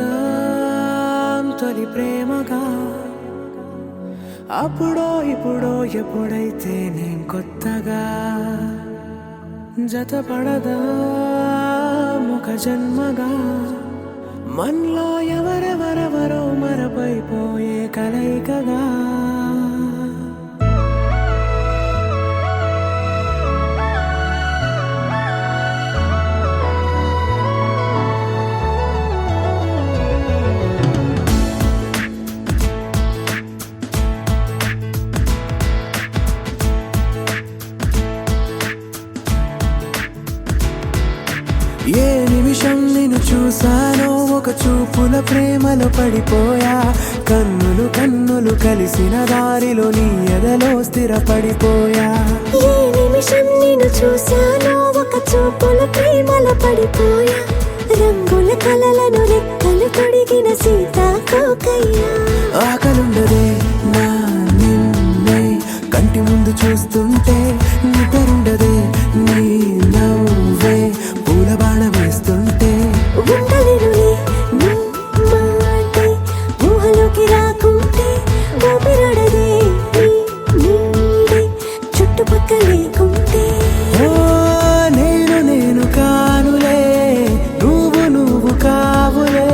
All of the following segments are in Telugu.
మొదలవుదాం తొలి ప్రేమగా అప్పుడో ఇప్పుడో ఎప్పుడైతే నేను కొత్తగా జతపడదా ఒక జన్మగా మనలో ఎవరెవరెవరో మరపైపోయే కలయికగా ఏ నిమిషం నిన్ను చూసానో ఒక చూపుల ప్రేమలో పడిపోయా కన్నులు కన్నులు కలిసిన దారిలో నీ ఎదలో స్థిరపడిపోయా ఏ నిమిషం నిన్ను చూసానో ఒక చూపుల ప్రేమలో పడిపోయా రంగుల కలలను రెక్కలు తొడిగిన సీతాకోకయ్యా ఆకలుండదే నా నిన్నే కంటి ముందు చూస్తుంటే నిద్రుండదే నీ నవ్వే పూల బాణ వేస్తుంటే ఉండలేనులే నీ మాటే ఊహలోకి రాకుంటే ఊపిరాడదే నీ నీడే చుట్టుపక్కల లేకుంటే ఓ నేను కానులే నువ్వు కావులే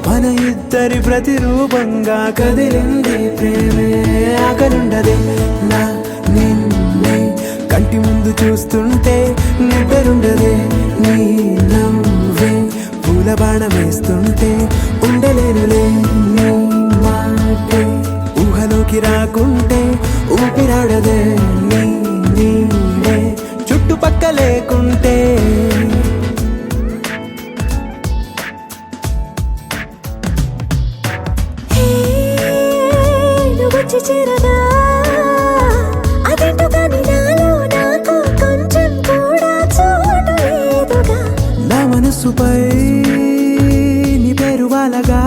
మన ఇద్దరి ప్రతిరూపంగా కదిలింది ప్రేమే ఆకలుండదే నా నిన్నే కంటి ముందు చూస్తుంటే నిద్రుండదే నీ నవ్వే పూల బాణ వేస్తుంటే ఉండలేనులే నీ మాటే ఊహలోకి రాకుంటే ఊపిరాడదే నీ నీడే చుట్టుపక్క లేకుంటే హే నువ్వు వచ్చి చేరగా అదేంటో కానీ నాలో నాకు కొంచెం కూడా చోటు లేదుగా నా మనసుపై నీ పేరు వాలగా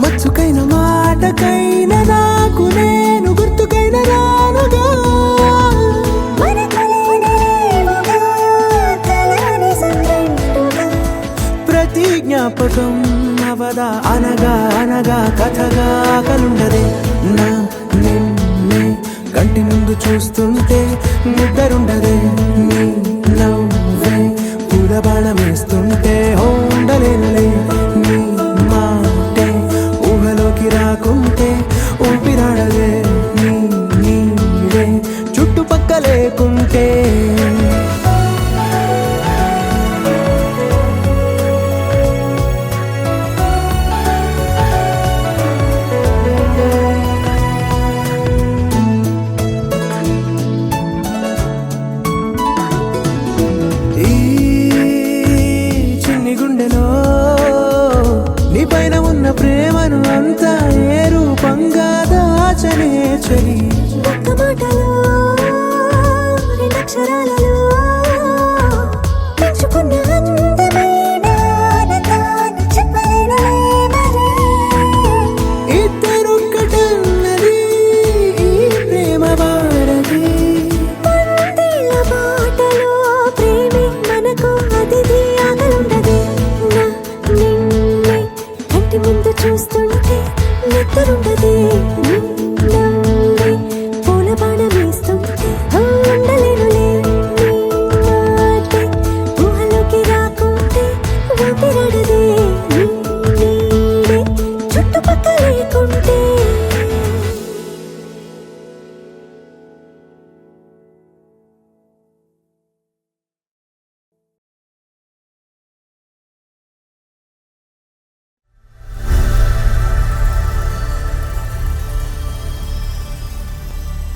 మచ్చుకైన మాటకైన నాకు నేను గుర్తుకైన రానుగా మనకులేనివేమోగా కలని సంగంటుగా ప్రతి జ్ఞాపకం అవదా అనగా అనగా కథగా కలుండదే నా నిన్నే కంటి ముందు చూస్తుంటే నిద్రుండదే నీ నవ్వే పూల బాణ వేస్తుంటే ఉండలేనులే నీ మాటే ఊహలోకి రాకుంటే ఊపిరాడదే నీ నీడే చుట్టుపక్క లేకుంటే